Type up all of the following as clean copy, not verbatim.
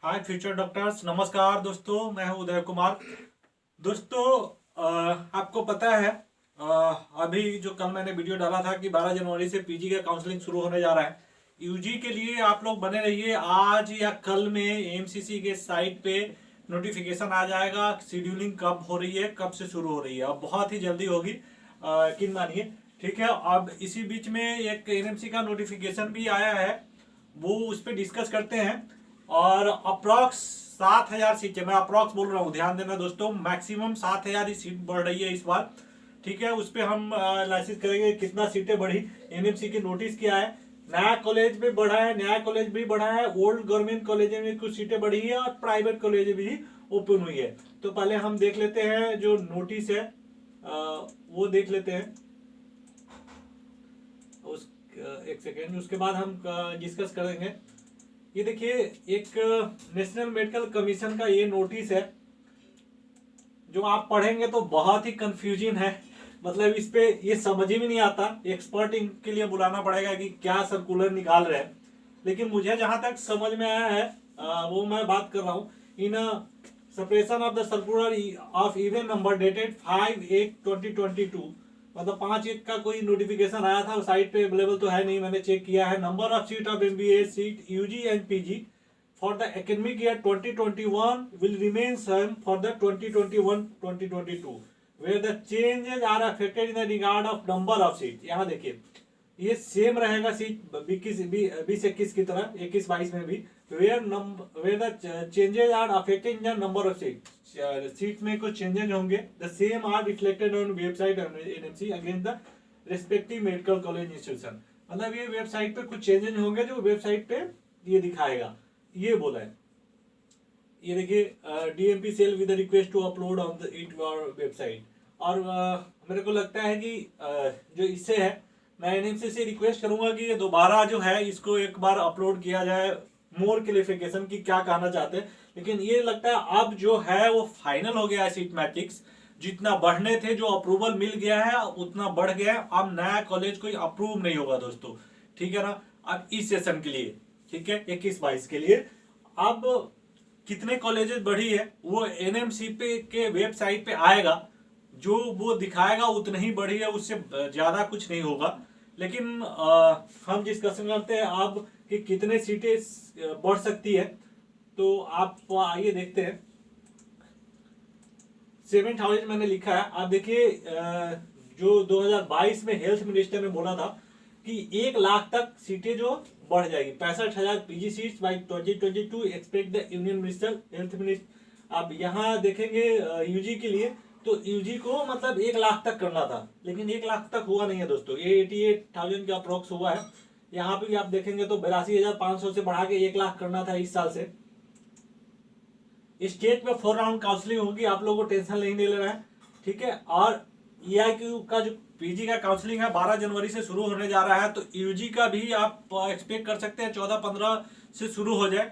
हाय future doctors, नमस्कार दोस्तों। मैं हूं उदय कुमार। दोस्तों, आपको पता है, अभी जो कल मैंने वीडियो डाला था कि 12 जनवरी से पीजी का काउंसलिंग शुरू होने जा रहा है। यूजी के लिए आप लोग बने रहिए। आज या कल में एमसीसी के साइट पे नोटिफिकेशन आ जाएगा, शेड्यूलिंग कब हो रही है, कब से शुरू हो रही है। अब बहुत ही जल्दी होगी, यकीन मानिए। ठीक है, अब इसी बीच में एक एनएमसी का नोटिफिकेशन भी आया है, वो उस पर डिस्कस करते हैं। और अप्रॉक्स 7,000 सीटें, मैं अप्रॉक्स बोल रहा हूँ, ध्यान देना दोस्तों, मैक्सिमम 7,000 ही सीट बढ़ रही है इस बार। ठीक है, उस पर हम एनालिसिस करेंगे कितना सीटें बढ़ी, एनएमसी की नोटिस क्या है। नया कॉलेज भी बढ़ा है, नया कॉलेज भी बढ़ा है, ओल्ड गवर्नमेंट कॉलेज में कुछ सीटें बढ़ी है और प्राइवेट कॉलेज भी ओपन हुई है। तो पहले हम देख लेते हैं जो नोटिस है, वो देख लेते हैं। उस एक सेकेंड, उसके बाद हम डिस्कस करेंगे। ये देखिए, एक नेशनल मेडिकल कमीशन का ये नोटिस है, जो आप पढ़ेंगे तो बहुत ही कंफ्यूजिंग है। मतलब इस पे ये समझ ही में नहीं आता, एक्सपर्ट इनके लिए बुलाना पड़ेगा कि क्या सर्कुलर निकाल रहे हैं। लेकिन मुझे जहां तक समझ में आया है, वो मैं बात कर रहा हूँ। In suppression of the circular of even number dated 5/8/2022, मतलब 5/1 का कोई नोटिफिकेशन आया था, साइट पे अवेलेबल तो है नहीं, मैंने चेक किया है। Number of seat of MBA seat UG and PG for the academic year 2021 will remain same for the 2021-2022 where the changes are affected in the regard of number of seat। यहाँ देखिए, ये same रहेगा seat 20-21 की तरह, 21-22 में भी। where the changes are affected in the number of seat, seat में कुछ चेंजेस होंगे। the same are reflected on website NMC against the respective medical college institution। मतलब ये वेबसाइट पे कुछ चेंजेस होंगे जो वेबसाइट पे ये दिखाएगा, ये बोला है। ये देखिए, DMP cell with request to upload on the it website. और मेरे को लगता है कि जो इससे है, मैं एनएमसी से रिक्वेस्ट करूंगा कि ये दोबारा जो है इसको एक बार अपलोड किया जाए, मोर क्लियरिफिकेशन की क्या कहना चाहते हैं। लेकिन ये लगता है अब जो है वो फाइनल हो गया है। सीट मैट्रिक्स जितना बढ़ने थे, जो अप्रूवल मिल गया है उतना बढ़ गया है। अब नया कॉलेज कोई अप्रूव नहीं होगा दोस्तों, ठीक है ना। अब इस सेशन के लिए, ठीक है, 21-22 के लिए अब कितने कॉलेजेस बढ़ी है वो एनएमसी पे के वेबसाइट पे आएगा, जो वो दिखाएगा उतना ही बढ़ी है, उससे ज्यादा कुछ नहीं होगा। लेकिन हम डिस्कशन करते हैं अब कि कितने सीटें बढ़ सकती है। तो आप आइए देखते हैं। 7,000 मैंने लिखा है। आप देखिए, जो 2022 में हेल्थ मिनिस्टर ने बोला था कि 1 लाख तक सीटें जो बढ़ जाएगी, 65,000 PG seats by 2022 expect the union minister health minister. आप यहाँ देखेंगे यूजी के लिए, तो यूजी को मतलब 1 लाख तक करना था, लेकिन 1 लाख तक हुआ नहीं है दोस्तों, ये 88,000 का अप्रोक्स हुआ है। यहाँ पे भी आप देखेंगे तो 82,500 से बढ़ा के 1 लाख करना था इस साल से। स्टेज पे 4 राउंड काउंसलिंग होगी, आप लोगों को टेंशन नहीं लेना है, ठीक है। और ईआईक्यू का जो पीजी का काउंसलिंग है 12 जनवरी से शुरू होने जा रहा है, तो यूजी का भी आप एक्सपेक्ट कर सकते हैं 14-15 से शुरू हो जाए।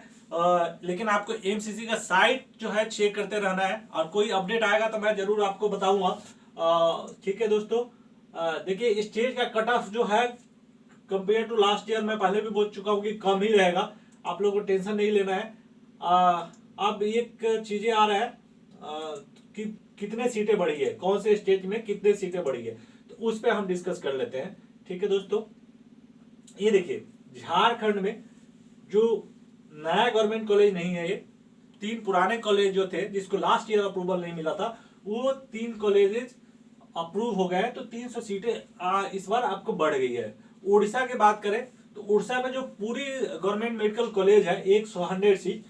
लेकिन आपको एमसीसी का साइट जो है चेक करते रहना है, और कोई अपडेट आएगा तो मैं जरूर आपको बताऊंगा। ठीक है दोस्तों, देखिए स्टेज का कट ऑफ जो है कंपेयर टू लास्ट ईयर, मैं पहले भी बोल चुका हूँ कि कम ही रहेगा, आप लोगों को टेंशन नहीं लेना है। अब एक चीजें आ रहा है कि कितने सीटें बढ़ी है, कौन से स्टेट में कितने सीटें बढ़ी है, तो उस पर हम डिस्कस कर लेते हैं। ठीक है दोस्तों, ये देखिए, झारखंड में जो नया गवर्नमेंट कॉलेज नहीं है, ये 3 पुराने कॉलेज जो थे जिसको लास्ट ईयर अप्रूवल नहीं मिला था, वो 3 कॉलेजेस अप्रूव हो गए, तो 300 सीटें इस बार आपको बढ़ गई है। उड़ीसा की बात करें तो उड़ीसा में जो पूरी गवर्नमेंट मेडिकल कॉलेज है 100 सीट,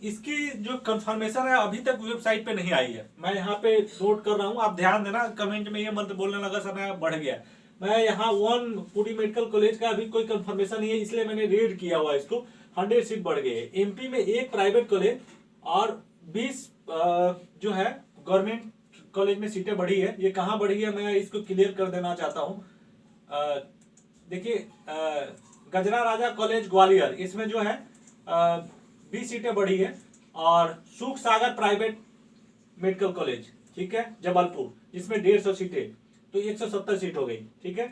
इसकी जो कंफर्मेशन है अभी तक वेबसाइट पे नहीं आई है। मैं यहाँ पे नोट कर रहा हूँ, आप ध्यान देना, कमेंट में ये मत बोलने लगा सर नया बढ़ गया। मैं यहाँ 1 पूरी मेडिकल कॉलेज का अभी कोई कंफर्मेशन नहीं है, इसलिए मैंने रीड किया हुआ इसको। 100 सीट बढ़ गई है। एमपी में 1 प्राइवेट कॉलेज और 20 जो है गवर्नमेंट कॉलेज में सीटें बढ़ी है। ये कहाँ बढ़ी है मैं इसको क्लियर कर देना चाहता हूँ। देखिए, गजरा राजा कॉलेज ग्वालियर, इसमें जो है 20 सीटें बढ़ी है। और सुख सागर प्राइवेट मेडिकल कॉलेज, ठीक है, जबलपुर, जिसमें 150 सीटें, तो 170 सीट हो गई। ठीक है,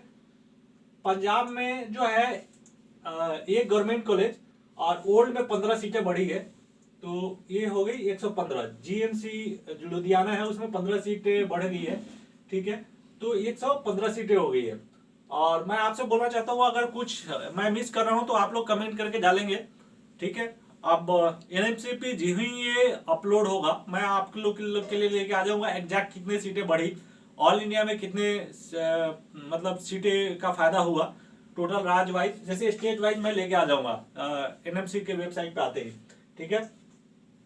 पंजाब में जो है एक गवर्नमेंट कॉलेज और ओल्ड में 15 सीटें बढ़ी है, तो ये हो गई 115। जीएमसी जो लुधियाना है उसमें 15 सीटें बढ़ गई है, ठीक है, तो 115 सीटें हो गई है। और मैं आपसे बोलना चाहता हूँ अगर कुछ मैं मिस कर रहा हूँ तो आप लोग कमेंट करके डालेंगे, ठीक है। अब एनएमसीपी जी ही ये अपलोड होगा मैं आप लोग के लिए लेके आ जाऊंगा एग्जैक्ट कितने सीटें बढ़ी, ऑल इंडिया में कितने मतलब सीटें का फायदा हुआ टोटल राज्य वाइज, जैसे स्टेट वाइज मैं लेके आ जाऊंगा एनएमसी के वेबसाइट पे आते ही, ठीक है।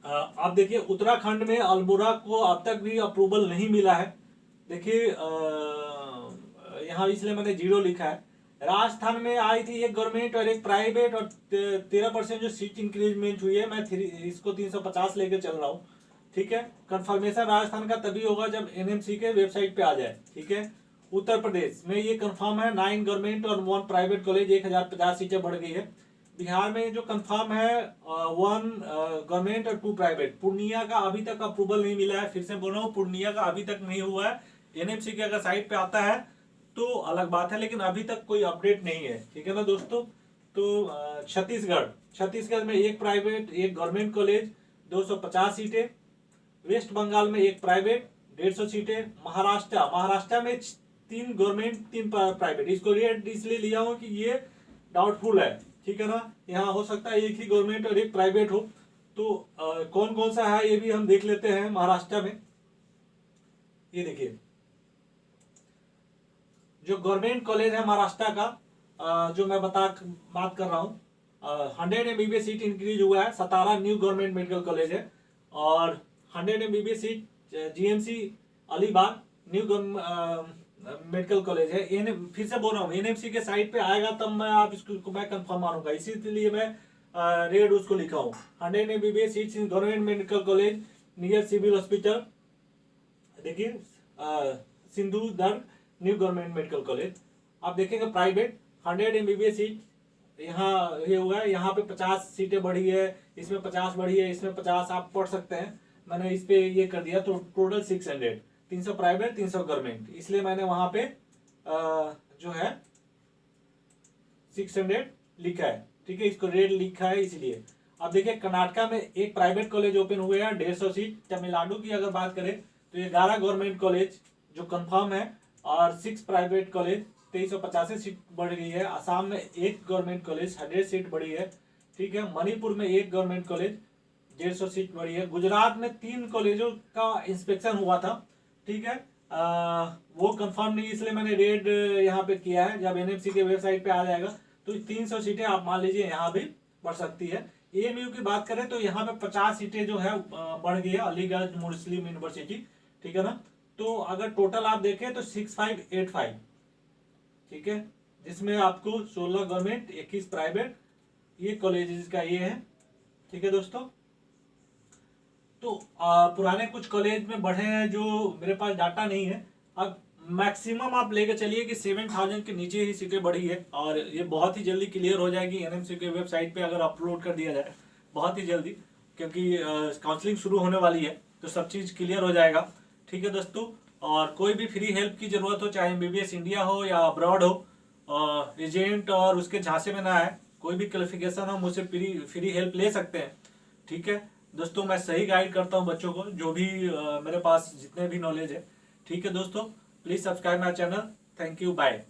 आप देखिए उत्तराखंड में अल्मोड़ा को अब तक भी अप्रूवल नहीं मिला है। देखिए यहाँ इसलिए मैंने 0 लिखा है। राजस्थान में आई थी एक गवर्नमेंट और एक प्राइवेट और 13% जो सीट इंक्रीजमेंट हुई है, मैं इसको 350 लेके चल रहा हूँ, ठीक है। कंफर्मेशन राजस्थान का तभी होगा जब एनएमसी के वेबसाइट पे आ जाए, ठीक है। उत्तर प्रदेश में ये कंफर्म है 9 गवर्नमेंट और 1 प्राइवेट कॉलेज, 1050 सीटें बढ़ गई है। बिहार में जो कंफर्म है 1 गवर्नमेंट और 2 प्राइवेट। पूर्णिया का अभी तक अप्रूवल नहीं मिला है, फिर से बोल रहा हूँ पूर्णिया का अभी तक नहीं हुआ है। एनएमसी के अगर साइट पे आता है तो अलग बात है, लेकिन अभी तक कोई अपडेट नहीं है, ठीक है ना दोस्तों। तो छत्तीसगढ़ में 1 प्राइवेट 1 गवर्नमेंट कॉलेज 250 सीटें। वेस्ट बंगाल में 1 प्राइवेट 150 सीटें। महाराष्ट्र में 3 गवर्नमेंट 3 प्राइवेट। इसको रेड इसलिए लिया हूँ कि ये डाउटफुल है, ठीक है ना। यहाँ हो सकता है एक ही गवर्नमेंट और एक प्राइवेट हो, तो कौन कौन सा है ये भी हम देख लेते हैं। महाराष्ट्र में ये देखिए जो गवर्नमेंट कॉलेज है महाराष्ट्र का, जो मैं बात कर रहा हूँ, 100 MBBS सीट इंक्रीज हुआ है। सतारा न्यू गवर्नमेंट मेडिकल कॉलेज है। और 100 MBBS seat GMC Alibag new medical college है। फिर से बोल रहा हूँ एनएमसी के साइट पे आएगा तब मैं आप इसको मैं कंफर्म मानूंगा, इसीलिए मैं रेड उसको लिखा हूँ। 100 MBBS seat in government medical college near civil hospital. देखिए Sindhudurg new government medical college. आप देखेंगे प्राइवेट 100 MBBS सीट यहाँ ये हुआ है। यहाँ पे 50 सीटें बढ़ी है, इसमें 50 बढ़ी है, इसमें 50 आप पढ़ सकते हैं। मैंने इस पे ये कर दिया तो टोटल 600, 300 प्राइवेट 300 गवर्नमेंट, इसलिए मैंने वहां पे जो है 600 लिखा है, ठीक है। इसको रेड लिखा है इसलिए। अब देखिए कर्नाटका में 1 प्राइवेट कॉलेज ओपन हुए हैं 150 सीट। तमिलनाडु की अगर बात करें तो 11 गवर्नमेंट कॉलेज जो कंफर्म है और 6 प्राइवेट कॉलेज 2350 सीट बढ़ गई है। असम में 1 गवर्नमेंट कॉलेज 100 सीट बढ़ी है, ठीक है। मणिपुर में 1 गवर्नमेंट कॉलेज 150 सीट बढ़ी है। गुजरात में 3 कॉलेजों का इंस्पेक्शन हुआ था, ठीक है। वो कंफर्म नहीं, इसलिए मैंने रेड यहाँ पे किया है। जब एनएमसी के वेबसाइट पे आ जाएगा तो 300 सीटें आप मान लीजिए यहाँ भी बढ़ सकती है। एएमयू की बात करें तो यहाँ पे 50 सीटें जो है बढ़ गई है, अलीगढ़ मुस्लिम यूनिवर्सिटी, ठीक है ना। तो अगर टोटल आप देखें तो 6585, ठीक है, जिसमें आपको 16 गवर्नमेंट 21 प्राइवेट ये कॉलेजेस का ये है, ठीक है दोस्तों। तो पुराने कुछ कॉलेज में बढ़े हैं जो मेरे पास डाटा नहीं है। अब मैक्सिमम आप लेके चलिए कि 7000 के नीचे ही सीटें बढ़ी है, और ये बहुत ही जल्दी क्लियर हो जाएगी एनएमसी के वेबसाइट पे अगर अपलोड कर दिया जाए, बहुत ही जल्दी, क्योंकि काउंसलिंग शुरू होने वाली है तो सब चीज़ क्लियर हो जाएगा, ठीक है दोस्तों। और कोई भी फ्री हेल्प की जरूरत हो, चाहे एमबीबीएस इंडिया हो या अब्रॉड हो, एजेंट और उसके झांसे में ना आए, कोई भी क्वालिफिकेशन हो मुझसे फ्री हेल्प ले सकते हैं, ठीक है दोस्तों। मैं सही गाइड करता हूँ बच्चों को, जो भी मेरे पास जितने भी नॉलेज है, ठीक है दोस्तों। Please subscribe my channel. Thank you, bye.